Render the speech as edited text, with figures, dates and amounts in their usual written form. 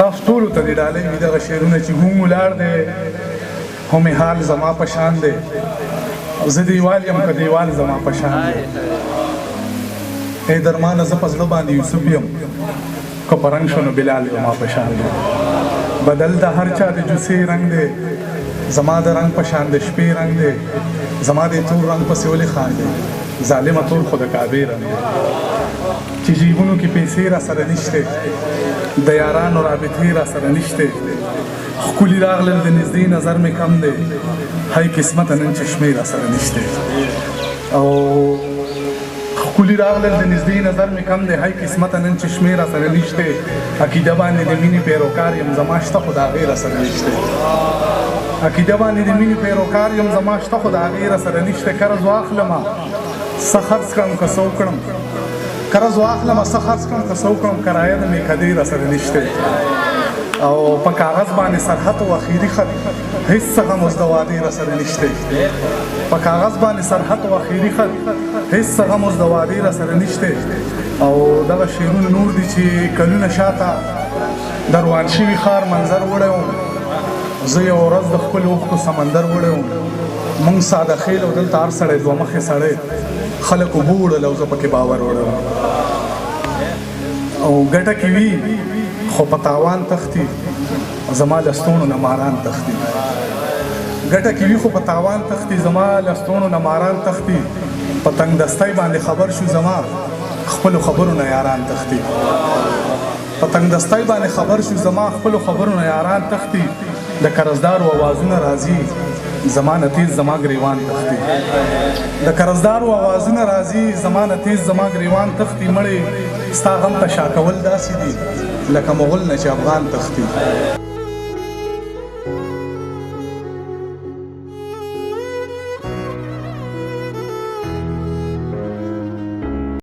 تاسو ټولو ته دې ډالۍ وي دغه شعرونه چې هم ولاړ دی هم حال زما په شان دی زه دیوال یم که دیوال زما په شان دی ای درمانه زه په زړه باندې یوسف یم که په رنګ شو نو بلال زما په شان دی بدل د هر چا د جوسې رنګ دی زما د رنګ په شان د شپې رنګ دی زما د تور رنګ پسې ولې خاندي ظالمه تور خو د کعبې رنګ دی چې جیبونو کې پیسې را سره نشته د یارانو رابطې را سره نشته ښکلي راغلل د نږدې نظر مې کم دی هی قسمته نن چشمې را سره نشته او ښکلي راغلل د نږدې نظر مې کم دی هی قسمته نن چشمې را سره نشته عقیده باندې د مینې پیروکار یم زما شته خو د هغې را سره نشته عقیده باندې د مینې پیروکار یم زما شته خو د هغې را سره نشته قرض واخلمه څه خرڅ کړم که څه وکړم قرض واخلمه څه خرڅ کړم که څه وکړم کرایه د میکدې را سره نشته او په کاغذ باندې سرحد او اخري خط هیڅ څه غم اوس د وادې را سره نشته په کاغذ باندې سرحد او اخري خط هیڅ څه غم اوس د وادې را سره نشته او دغه شعرونه نور دي چې کلونه شاته د روان شوي ښار منظر وړی وم زه یو ورځ د خپلو اوښکو سمندر وړی وم موږ ساده خیل او دلته هر سړی دوه مخې سړی خلک اوبه وړل او زه پکې باور وړم او ګټه کې وي خو په تاوان تختی زما لستونو نه ماران تختی ګټه کې وي خو په تاوان تختی زما لستونو نه ماران تختی په تنګ دستی باندې خبر شو زما خپلو خبرو نه یاران تختی په تنګ دستی باندې خبر شو زما خپلو خبرو نه یاران تختی د قرضدارو اوازونه راځي زما نه تیز زما ګریوان تختی د قرضدارو اوازونه راځي زما نه تیز زما ګریوان تختی مړې ستا غم ته شا کول داسې دي لکه مغل نه چې افغان تختی